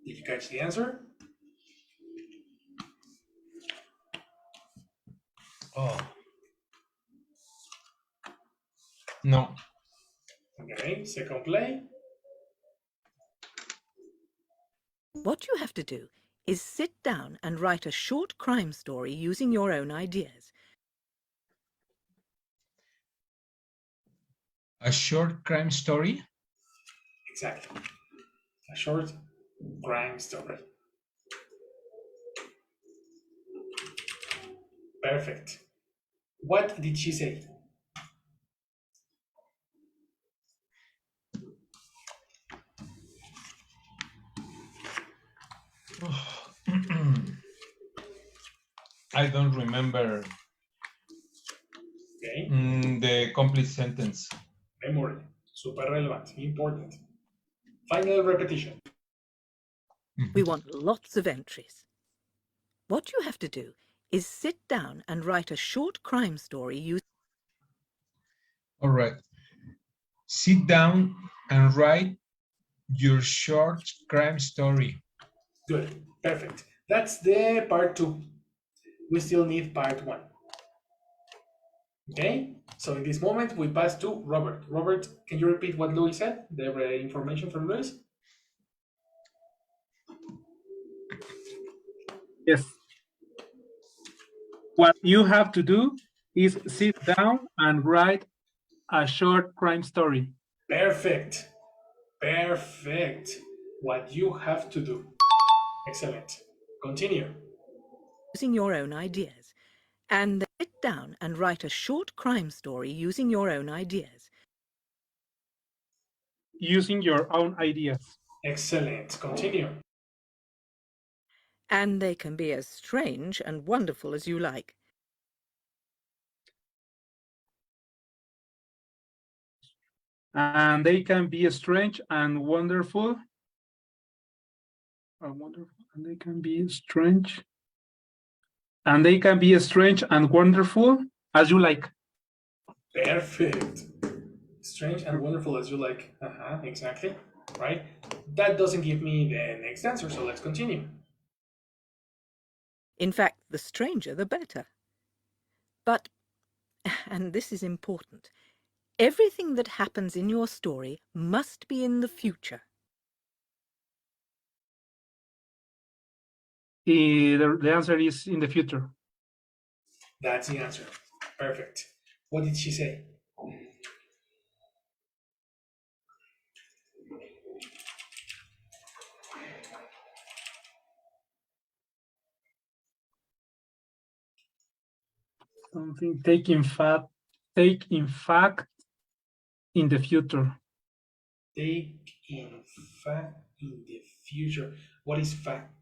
Did you catch the answer? Oh. No. Okay, second play. What you have to do is sit down and write a short crime story using your own ideas. A short crime story? Exactly. A short crime story. Perfect. What did she say? I don't remember Okay. the complete sentence. Okay, memory. Super relevant, important. Final repetition. We want lots of entries. What you have to do is sit down and write a short crime story using All right. Sit down and write your short crime story. Good, perfect. That's the part 2. We still need part 1. Okay, so in this moment we pass to Robert. Robert, can you repeat what Louis said? The information from Louis? Yes. What you have to do is sit down and write a short crime story. Perfect. Perfect. What you have to do. Excellent. Continue. your own ideas. And then sit down and write a short crime story using your own ideas. Using your own ideas. Excellent. Continue. And they can be as strange and wonderful as you like. And they can be strange and wonderful. And they can be strange. And they can be strange and wonderful as you like. Perfect. Strange and wonderful as you like. Exactly. Right? That doesn't give me the next answer, so let's continue. In fact, the stranger, the better. But, and this is important, everything that happens in your story must be in the future. The answer is in the future. That's the answer. Perfect. What did she say? Something take in fact in the future. Take in fact in the future. What is fact?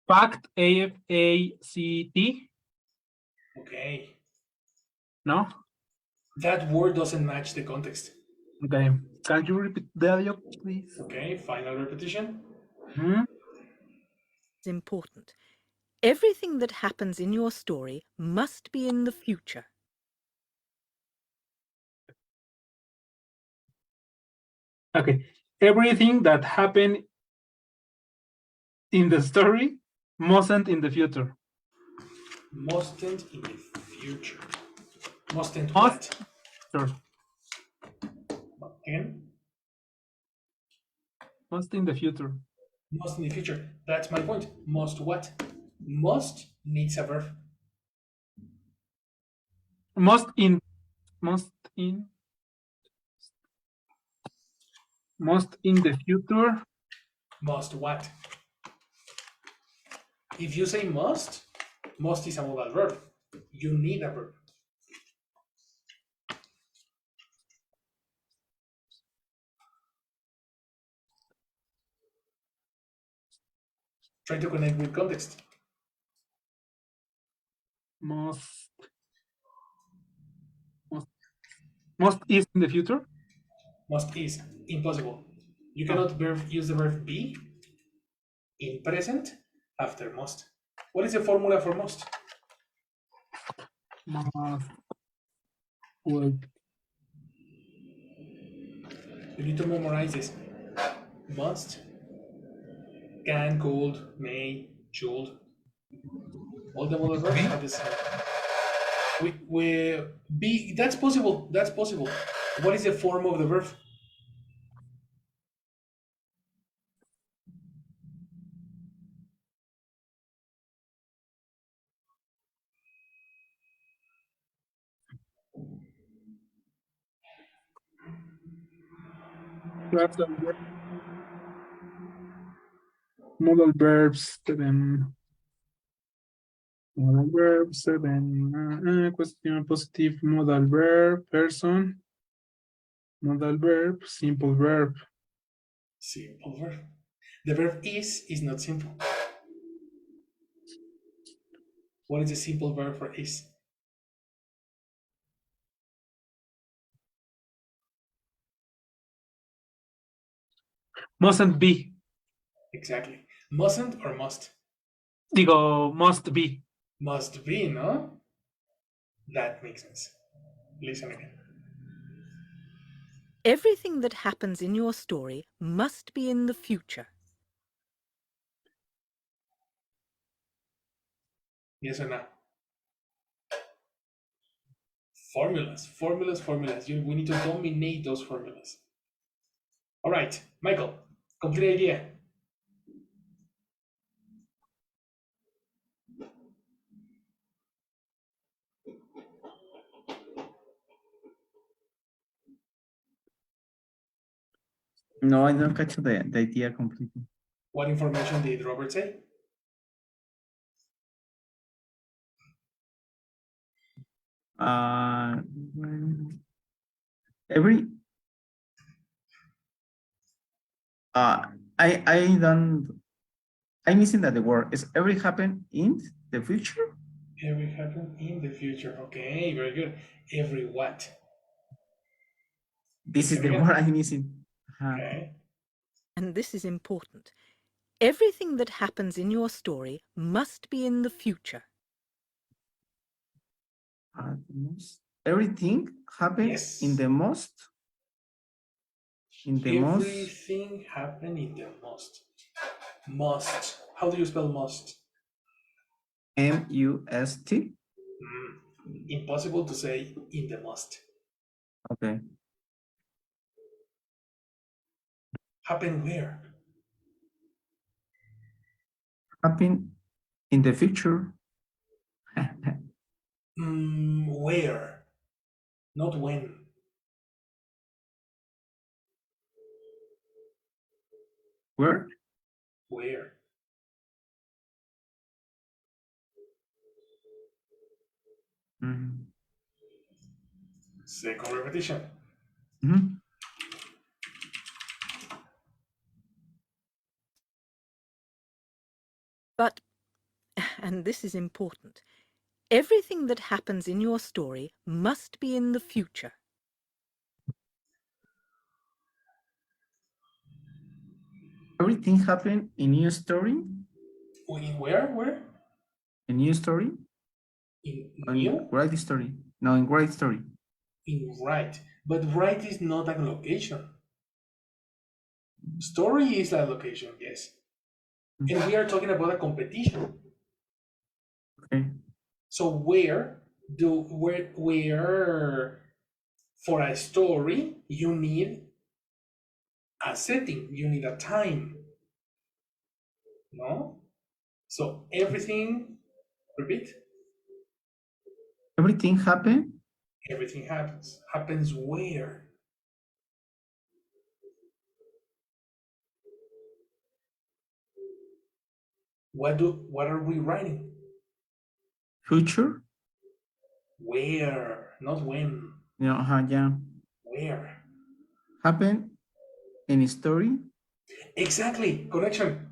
Fact, F-A-C-T. Okay. No? That word doesn't match the context. Okay. Can you repeat the dialogue, please? Okay, final repetition. It's important. Everything that happens in your story must be in the future. Okay. Everything that happened in the story mustn't in the future. Mustn't in the future. Mustn't Must. what? Sure. Again? Must in the future. Must in the future. That's my point. Must what? Must needs a verb. Must in the future. Must what? If you say must is a modal verb. You need a verb. Try to connect with context. Must is in the future. Must is impossible. You cannot use the verb be in present after must. What is the formula for must? Must. Well, You need to memorize this. Must, can, could, may, should. All the modal verbs have the same. We be. That's possible. That's possible. What is the form of the verb? that's a verb. Modal verbs 7. Modal verb 7. Question positive modal verb person. Modal verb simple verb. Simple verb. The verb is not simple. What is the simple verb for is? Mustn't be. Exactly. Mustn't or must? Digo, must be. Must be, no? That makes sense. Listen again. Everything that happens in your story must be in the future. Yes or no? Formulas, formulas, formulas. We need to dominate those formulas. All right, Michael, complete idea. No, I don't catch the idea completely. What information did Robert say? Every I don't I'm missing that the word is every happen in the future. Every happen in the future. Okay, very good. Every what? This is Listen the again. word I'm missing. Okay. And this is important. Everything that happens in your story must be in the future. Everything happen Yes. in the most. Everything happen in the most. Must. How do you spell must? MUST. Impossible to say in the must. Okay. Happen where? Happen in the future. Where? Not when. Where? Where? Second repetition. But, and this is important, everything that happens in your story must be in the future. Everything happened in your story. In where? Where? A new story. In In new? great story. No, in great story. In right. But right is not a location. Story is a location, yes. And we are talking about a competition. Okay. So where for a story you need a setting, you need a time. No? So everything, repeat. Everything happened. Everything happens. Happens where? What are we writing? Future. Where, not when. Yeah. Where? Happen in a story. Exactly, correction.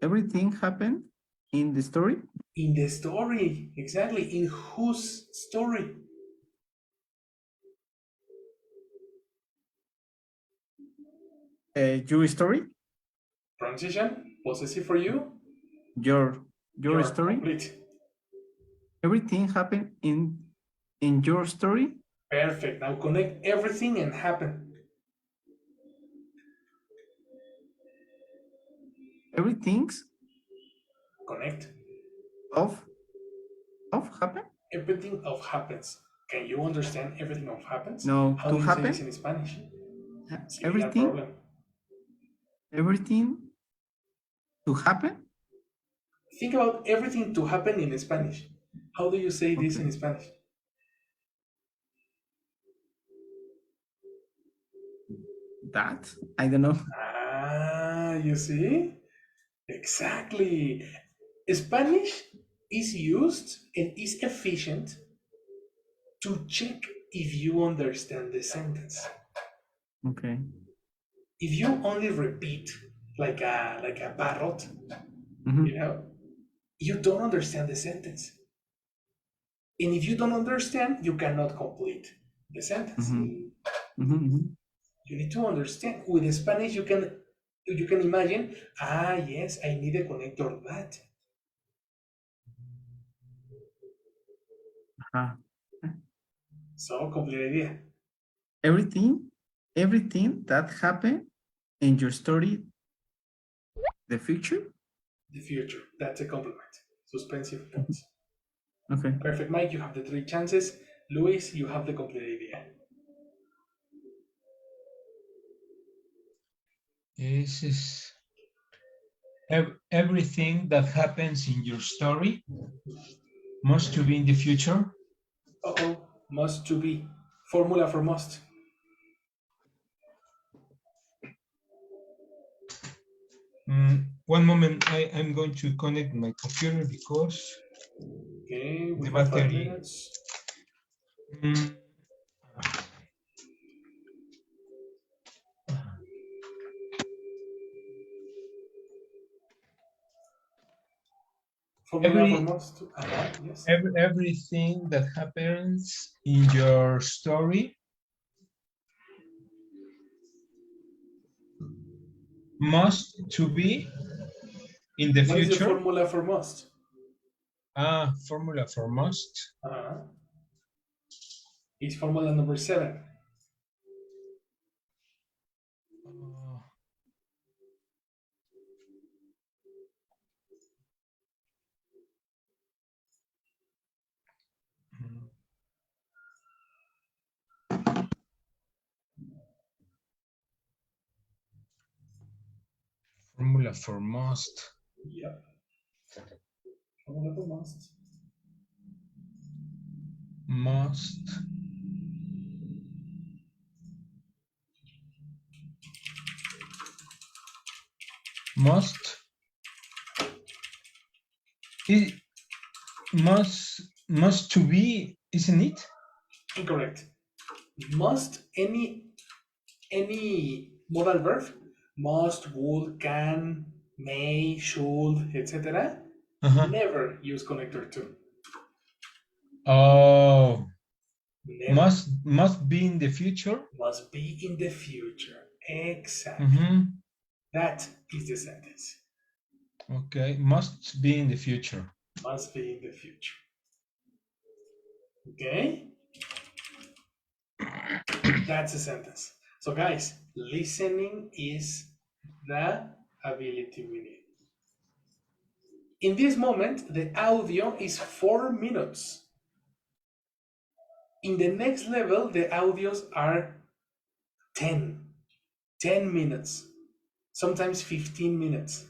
Everything happened in the story. In the story, exactly. In whose story? Your story. Pronunciation, possessive for you. Your story. Complete. Everything happened in your story. Perfect. Now connect everything and happen. Everything's Connect. of happen. Everything of happens. Can you understand everything of happens? No, How to do you say this happen. in Spanish? Similar Everything. problem. Everything to happen. Think about everything to happen in Spanish. How do you say this Okay. in Spanish? That I don't know. You see? Exactly. Spanish is used and is efficient to check if you understand the sentence. Okay. If you only repeat like a parrot, Mhm. you know, you don't understand the sentence. And if you don't understand, you cannot complete the sentence. You need to understand. With Spanish, you can imagine, yes, I need a connector that. So, complete idea. Everything that happened in your story, the future? The future. That's a compliment. Suspensive points. Okay. Perfect, Mike. You have the 3 chances. Luis, you have the complete idea. This is everything that happens in your story must to be in the future. Must to be. Formula for must. One moment, I'm going to connect my computer because Okay, we the have 5 battery. minutes. Formula for must. Yes. Everything that happens in your story must to be in the What is the future. formula for must? Formula for must. It's formula number 7. Formula for must. Yep. Formula for must. Must. Must. It must to be, isn't it? Incorrect. Must, any modal verb, must, would, can, may, should, etc. Never use connector to. Oh. Never. Must be in the future. Must be in the future. Exactly. That is the sentence. Okay, must be in the future. Must be in the future. Okay? That's the sentence. So guys, listening is the ability we need. In this moment, the audio is 4 minutes. In the next level, the audios are 10 minutes, sometimes 15 minutes.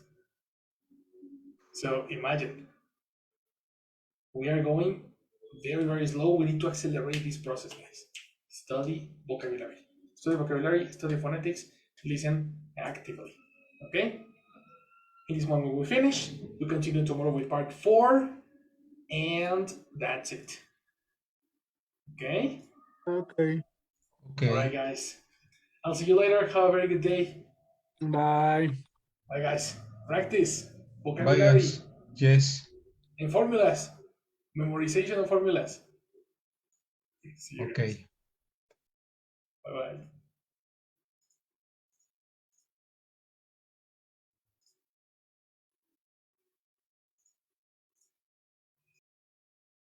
So imagine, we are going very, very slow. We need to accelerate this process, guys. Study vocabulary, study phonetics, listen actively, okay? In this moment we finish. We continue tomorrow with part 4, and that's it. Okay? Okay. All right, guys. I'll see you later. Have a very good day. Bye. Bye, guys. Practice Bye, vocabulary. guys. Yes. And formulas. Memorization of formulas. See you guys. Okay. Bye-bye.